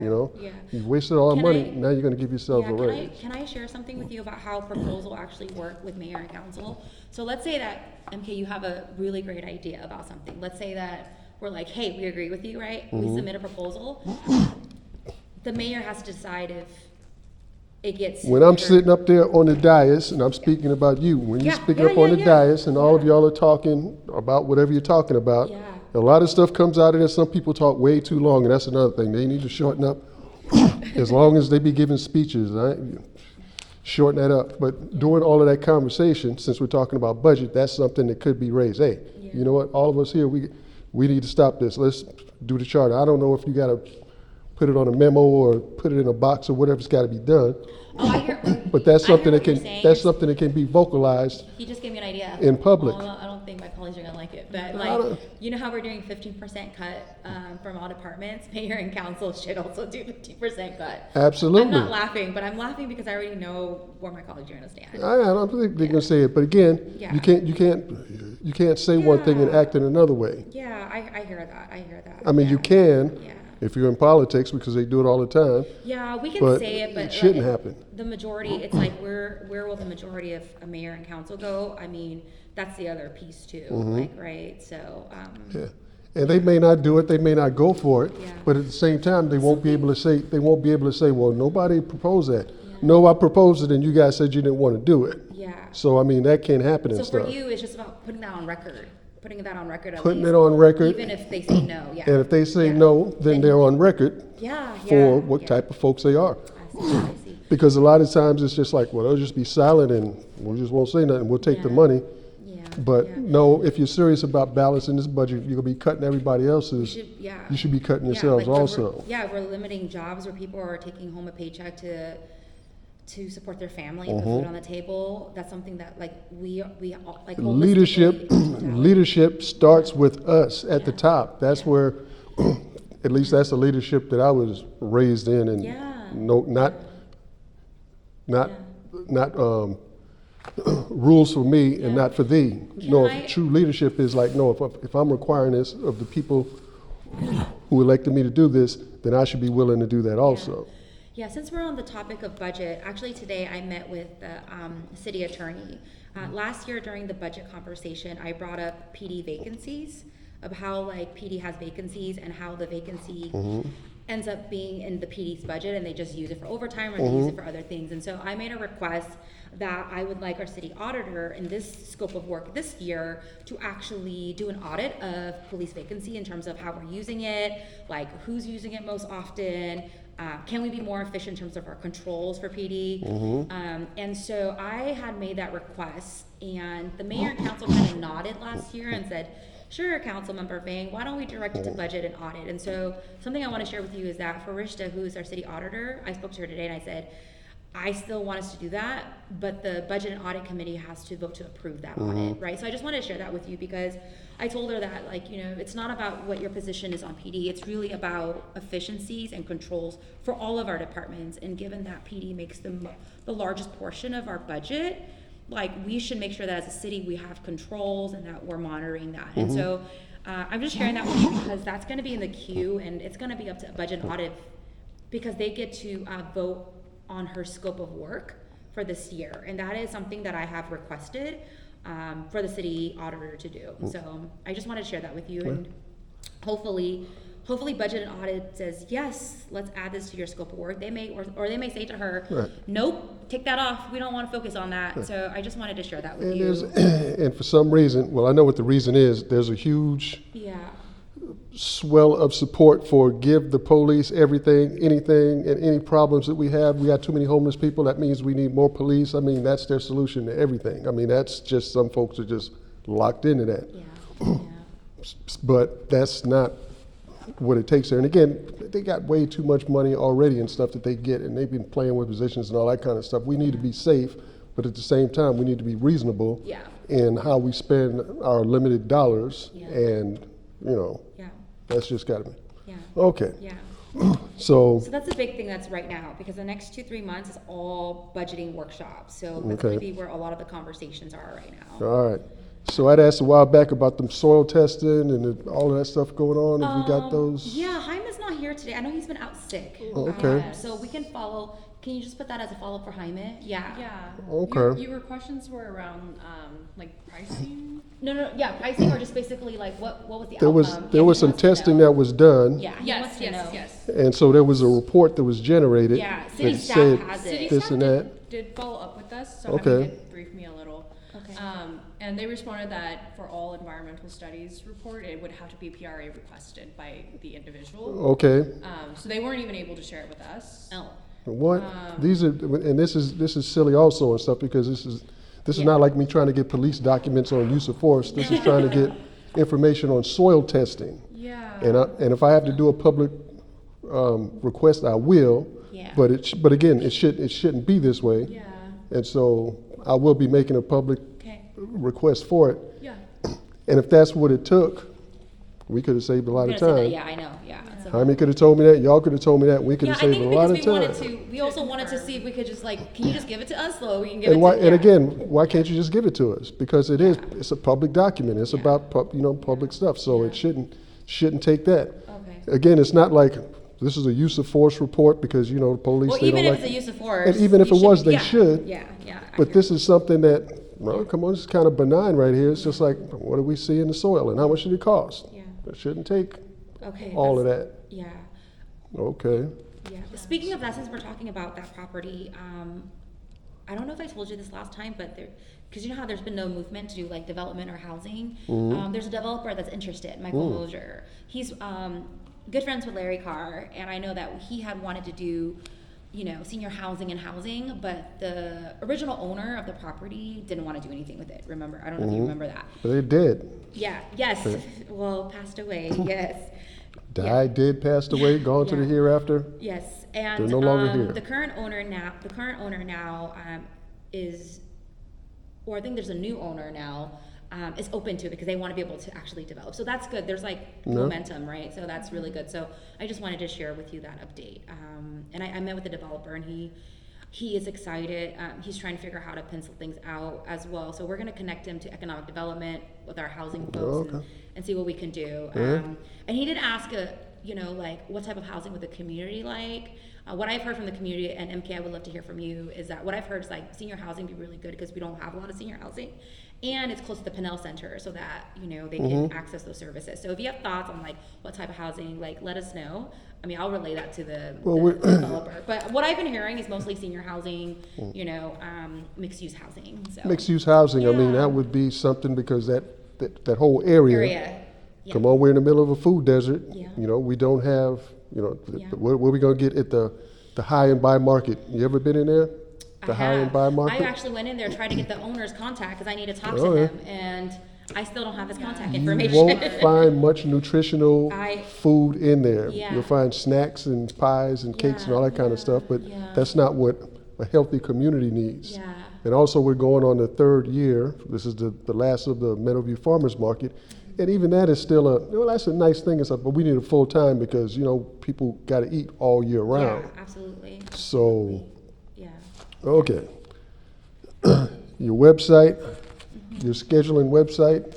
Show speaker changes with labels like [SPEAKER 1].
[SPEAKER 1] You know,
[SPEAKER 2] Yeah.
[SPEAKER 1] you wasted all our
[SPEAKER 2] Can
[SPEAKER 1] money.
[SPEAKER 2] I-
[SPEAKER 1] Now you're going to give yourselves
[SPEAKER 2] Yeah,
[SPEAKER 1] a raise.
[SPEAKER 2] can I share something with you about how proposal actually work with mayor and council? So let's say that, MK, you have a really great idea about something. Let's say that we're like, hey, we agree with you, right? We submit a proposal. The mayor has to decide if it gets.
[SPEAKER 1] When I'm
[SPEAKER 2] her-
[SPEAKER 1] sitting up there on the dais, and I'm speaking about you, when you're
[SPEAKER 2] Yeah,
[SPEAKER 1] speaking
[SPEAKER 2] yeah,
[SPEAKER 1] up on
[SPEAKER 2] yeah,
[SPEAKER 1] the
[SPEAKER 2] yeah.
[SPEAKER 1] dais, and all of
[SPEAKER 2] Yeah.
[SPEAKER 1] y'all are talking about whatever you're talking about,
[SPEAKER 2] Yeah.
[SPEAKER 1] a lot of stuff comes out of there. Some people talk way too long, and that's another thing. They need to shorten up. As long as they be giving speeches, right? Shorten that up. But during all of that conversation, since we're talking about budget, that's something that could be raised. Hey,
[SPEAKER 2] Yeah.
[SPEAKER 1] you know what? All of us here, we need to stop this. Let's do the charter. I don't know if you got to put it on a memo or put it in a box or whatever's got to be done.
[SPEAKER 2] Oh, I hear.
[SPEAKER 1] But that's
[SPEAKER 2] I hear
[SPEAKER 1] something
[SPEAKER 2] what
[SPEAKER 1] that
[SPEAKER 2] you're
[SPEAKER 1] can
[SPEAKER 2] saying.
[SPEAKER 1] that's
[SPEAKER 2] It's-
[SPEAKER 1] something that can be vocalized.
[SPEAKER 2] He just gave me an idea.
[SPEAKER 1] In public.
[SPEAKER 2] Well, I don't think my colleagues are gonna like it, but
[SPEAKER 1] I
[SPEAKER 2] like,
[SPEAKER 1] don't-
[SPEAKER 2] you know how we're doing 15% cut from all departments? Mayor and council should also do 15% cut.
[SPEAKER 1] Absolutely.
[SPEAKER 2] I'm not laughing, but I'm laughing because I already know where my colleagues are gonna stand.
[SPEAKER 1] I don't think they're gonna say it, but again,
[SPEAKER 2] Yeah.
[SPEAKER 1] you can't say one thing and
[SPEAKER 2] Yeah.
[SPEAKER 1] act in another way.
[SPEAKER 2] Yeah, I hear that. I hear that.
[SPEAKER 1] I mean, you
[SPEAKER 2] Yeah.
[SPEAKER 1] can
[SPEAKER 2] Yeah.
[SPEAKER 1] if you're in politics because they do it all the time.
[SPEAKER 2] Yeah, we can
[SPEAKER 1] But
[SPEAKER 2] say it, but
[SPEAKER 1] it shouldn't
[SPEAKER 2] like,
[SPEAKER 1] happen.
[SPEAKER 2] The majority, it's like where will the majority of a mayor and council go? I mean, that's the other piece too, like, right? So,
[SPEAKER 1] Yeah. And they may not do it, they may not go for it,
[SPEAKER 2] Yeah.
[SPEAKER 1] but at the same time, they won't be able to say, well, nobody proposed that. No, I proposed it and you guys said you didn't want to do it.
[SPEAKER 2] yeah.
[SPEAKER 1] So, I mean, that can't happen
[SPEAKER 2] So
[SPEAKER 1] and
[SPEAKER 2] for
[SPEAKER 1] stuff.
[SPEAKER 2] you, it's just about putting that on record, at
[SPEAKER 1] Putting
[SPEAKER 2] least,
[SPEAKER 1] it on record.
[SPEAKER 2] even if they say no, yeah.
[SPEAKER 1] And if they say
[SPEAKER 2] Yeah.
[SPEAKER 1] no, then they're on record
[SPEAKER 2] Yeah,
[SPEAKER 1] for
[SPEAKER 2] yeah,
[SPEAKER 1] what
[SPEAKER 2] yeah.
[SPEAKER 1] type of folks they are.
[SPEAKER 2] I see, I see.
[SPEAKER 1] Because a lot of times it's just like, well, they'll just be silent and we just won't say nothing. We'll take the
[SPEAKER 2] Yeah.
[SPEAKER 1] money.
[SPEAKER 2] Yeah.
[SPEAKER 1] But
[SPEAKER 2] yeah.
[SPEAKER 1] no, if you're serious about balancing this budget, you're gonna be cutting everybody else's.
[SPEAKER 2] Yeah.
[SPEAKER 1] You should be cutting
[SPEAKER 2] Yeah,
[SPEAKER 1] yourselves
[SPEAKER 2] like, we're-
[SPEAKER 1] also.
[SPEAKER 2] Yeah, we're limiting jobs where people are taking home a paycheck to support their family and put
[SPEAKER 1] Mm-hmm.
[SPEAKER 2] food on the table. That's something that like we all, like
[SPEAKER 1] Leadership,
[SPEAKER 2] holistically-
[SPEAKER 1] leadership starts with us at the
[SPEAKER 2] Yeah.
[SPEAKER 1] top. That's where, at least that's the leadership that I was raised in, and
[SPEAKER 2] Yeah.
[SPEAKER 1] no, not rules for me and
[SPEAKER 2] Yeah.
[SPEAKER 1] not for thee.
[SPEAKER 2] Can
[SPEAKER 1] No,
[SPEAKER 2] I-
[SPEAKER 1] true leadership is like, no, if I'm requiring this of the people who elected me to do this, then I should be willing to do that also.
[SPEAKER 2] Yeah, since we're on the topic of budget, actually today I met with the city attorney. Last year during the budget conversation, I brought up PD vacancies, of how like PD has vacancies and how the vacancy ends up being in the PD's budget and they just use it for overtime or they use it for other things. And so I made a request that I would like our city auditor in this scope of work this year to actually do an audit of police vacancy in terms of how we're using it, like who's using it most often, can we be more efficient in terms of our controls for PD? And so I had made that request and the mayor and council kind of nodded last year and said, sure, Council Member Vang, why don't we direct it to budget and audit? And so something I want to share with you is that for Rishta, who is our city auditor, I spoke to her today and I said, I still want us to do that, but the budget and audit committee has to vote to approve that audit, right? So I just wanted to share that with you because I told her that, like, you know, it's not about what your position is on PD, it's really about efficiencies and controls for all of our departments. And given that PD makes the largest portion of our budget, like, we should make sure that as a city we have controls and that we're monitoring that. And so I'm just sharing that with you because that's going to be in the queue and it's going to be up to budget and audit because they get to vote on her scope of work for this year. And that is something that I have requested for the city auditor to do. So I just wanted to share that with you and hopefully budget and audit says, yes, let's add this to your scope of work. They may, or they may say to her, nope, take that off. We don't want to focus on that. So I just wanted to share that with
[SPEAKER 1] And,
[SPEAKER 2] you.
[SPEAKER 1] and for some reason, well, I know what the reason is. There's a huge
[SPEAKER 2] Yeah.
[SPEAKER 1] swell of support for give the police everything, anything, and any problems that we have. We got too many homeless people. That means we need more police. I mean, that's their solution to everything. I mean, that's just some folks are just locked into that.
[SPEAKER 2] Yeah.
[SPEAKER 1] But that's not what it takes there. And again, they got way too much money already and stuff that they get, and they've been playing with positions and all that kind of stuff. We need to be safe, but at the same time, we need to be reasonable
[SPEAKER 2] Yeah.
[SPEAKER 1] in how we spend our limited dollars.
[SPEAKER 2] Yeah.
[SPEAKER 1] And, you know,
[SPEAKER 2] Yeah.
[SPEAKER 1] that's just got to be.
[SPEAKER 2] Yeah.
[SPEAKER 1] Okay.
[SPEAKER 2] Yeah.
[SPEAKER 1] So,
[SPEAKER 2] So that's a big thing that's right now because the next 2-3 months is all budgeting workshops. So that's going to be where a lot of the conversations are right now.
[SPEAKER 1] all right. So I'd asked a while back about them soil testing and all of that stuff going on. Have we got those?
[SPEAKER 2] Yeah, Jaime is not here today. I know he's been out fantastic.
[SPEAKER 1] Oh, okay.
[SPEAKER 2] So we can follow, can you just put that as a follow-up for Jaime? Yeah.
[SPEAKER 3] Yeah.
[SPEAKER 1] Okay.
[SPEAKER 3] Your questions were around like pricing.
[SPEAKER 2] No, yeah, pricing or just basically like what was the
[SPEAKER 1] There
[SPEAKER 2] outcome?
[SPEAKER 1] was, there was some testing that was done.
[SPEAKER 2] Yeah, he wants to know.
[SPEAKER 3] Yes.
[SPEAKER 1] And so there was a report that was generated.
[SPEAKER 2] Yeah, city
[SPEAKER 1] that
[SPEAKER 2] staff
[SPEAKER 1] said
[SPEAKER 2] has
[SPEAKER 3] City
[SPEAKER 2] it.
[SPEAKER 1] this
[SPEAKER 3] staff
[SPEAKER 1] and that.
[SPEAKER 3] did follow up with us, so
[SPEAKER 1] Okay.
[SPEAKER 3] Jaime did brief me a little.
[SPEAKER 2] Okay.
[SPEAKER 3] And they responded that for all environmental studies report, it would have to be PRA requested by the individual.
[SPEAKER 1] Okay.
[SPEAKER 3] So they weren't even able to share it with us.
[SPEAKER 2] Oh,
[SPEAKER 1] What, these are, and this is silly also and stuff, because this is
[SPEAKER 2] Yeah.
[SPEAKER 1] not like me trying to get police documents on use of force. This is trying to get information on soil testing.
[SPEAKER 3] Yeah.
[SPEAKER 1] And if I have to do a public request, I will.
[SPEAKER 2] Yeah.
[SPEAKER 1] But again, it shouldn't be this way.
[SPEAKER 3] Yeah.
[SPEAKER 1] And so I will be making a public
[SPEAKER 2] okay.
[SPEAKER 1] request for it.
[SPEAKER 3] Yeah.
[SPEAKER 1] And if that's what it took, we could have saved a lot
[SPEAKER 2] We're
[SPEAKER 1] of
[SPEAKER 2] gonna say that,
[SPEAKER 1] time.
[SPEAKER 2] yeah, I know, yeah. So-
[SPEAKER 1] Jaime could have told me that, y'all could have told me that, we could
[SPEAKER 2] Yeah,
[SPEAKER 1] have
[SPEAKER 2] I
[SPEAKER 1] saved
[SPEAKER 2] think
[SPEAKER 1] a lot
[SPEAKER 2] because
[SPEAKER 1] of
[SPEAKER 2] we
[SPEAKER 1] time.
[SPEAKER 2] wanted to, we also wanted to see if we could just like, can you just give it to us? So we can give it
[SPEAKER 1] And why,
[SPEAKER 2] to,
[SPEAKER 1] and
[SPEAKER 2] yeah.
[SPEAKER 1] again, why can't you just give it to us? Because it's a public document, it's
[SPEAKER 2] Yeah.
[SPEAKER 1] about, public stuff, so it shouldn't take that.
[SPEAKER 2] Okay.
[SPEAKER 1] Again, it's not like, this is a use of force report because, the police,
[SPEAKER 2] Well,
[SPEAKER 1] they
[SPEAKER 2] even
[SPEAKER 1] don't
[SPEAKER 2] if
[SPEAKER 1] like.
[SPEAKER 2] it's a use of force.
[SPEAKER 1] And even if
[SPEAKER 2] you
[SPEAKER 1] it was,
[SPEAKER 2] should-
[SPEAKER 1] they
[SPEAKER 2] yeah,
[SPEAKER 1] should.
[SPEAKER 2] Yeah.
[SPEAKER 1] But this is something that, well, come on, it's kind of benign right here. It's just like, what do we see in the soil and how much did it cost?
[SPEAKER 2] Yeah.
[SPEAKER 1] It shouldn't take
[SPEAKER 2] Okay.
[SPEAKER 1] all of
[SPEAKER 2] that's-
[SPEAKER 1] that.
[SPEAKER 2] Yeah.
[SPEAKER 1] Okay.
[SPEAKER 2] Yeah. Speaking of that, since we're talking about that property, I don't know if I told you this last time, but because you know how there's been no movement to do like development or housing. There's a developer that's interested, Michael Mosier. He's good friends with Larry Carr, and I know that he had wanted to do, senior housing and housing, but the original owner of the property didn't want to do anything with it. Remember? I don't know if you remember that.
[SPEAKER 1] But they're dead.
[SPEAKER 2] Yeah. Yes. Well, passed away. Yes.
[SPEAKER 1] Died, dead, passed away, gone to the
[SPEAKER 2] Yeah.
[SPEAKER 1] hereafter.
[SPEAKER 2] Yes, and
[SPEAKER 1] They're no longer here.
[SPEAKER 2] the current owner now is, or I think there's a new owner now, is open to it because they want to be able to actually develop. So that's good. There's like
[SPEAKER 1] Yeah.
[SPEAKER 2] momentum, right? So that's really good. So I just wanted to share with you that update. And I met with the developer, and he is excited. He's trying to figure out how to pencil things out as well. So we're going to connect him to economic development with our housing folks
[SPEAKER 1] okay.
[SPEAKER 2] and see what we can do.
[SPEAKER 1] Yeah.
[SPEAKER 2] And he did ask, like what type of housing would the community like? What I've heard from the community, and MK, I would love to hear from you, is that what I've heard is like senior housing would be really good because we don't have a lot of senior housing. And it's close to the Pinnell Center so that, they can access those services. So if you have thoughts on like what type of housing, like let us know. I mean, I'll relay that to the developer. But what I've been hearing is mostly senior housing, mixed use housing. So.
[SPEAKER 1] Mixed-use housing, I mean,
[SPEAKER 2] Yeah.
[SPEAKER 1] that would be something because that whole area.
[SPEAKER 2] Yeah.
[SPEAKER 1] Come on, we're in the middle of a food desert.
[SPEAKER 2] Yeah.
[SPEAKER 1] We don't have,
[SPEAKER 2] Yeah.
[SPEAKER 1] where we gonna get at the high and buy market? You ever been in there? The
[SPEAKER 2] I
[SPEAKER 1] high and
[SPEAKER 2] have.
[SPEAKER 1] buy market?
[SPEAKER 2] I actually went in there trying to get the owner's contact because I need to talk
[SPEAKER 1] Oh,
[SPEAKER 2] to
[SPEAKER 1] yeah.
[SPEAKER 2] him, and I still don't have his contact
[SPEAKER 1] You
[SPEAKER 2] information.
[SPEAKER 1] won't find much nutritional
[SPEAKER 2] I-
[SPEAKER 1] food in there.
[SPEAKER 2] Yeah.
[SPEAKER 1] You'll find snacks and pies and cakes and all that kind of stuff, but
[SPEAKER 2] Yeah.
[SPEAKER 1] that's not what a healthy community needs.
[SPEAKER 2] Yeah.
[SPEAKER 1] And also, we're going on the third year. This is the last of the Meadowview Farmers Market. And even that is still that's a nice thing and stuff, but we need it full time because, people got to eat all year round.
[SPEAKER 2] Yeah, absolutely.
[SPEAKER 1] So,
[SPEAKER 2] Yeah.
[SPEAKER 1] okay. Your website, your scheduling website,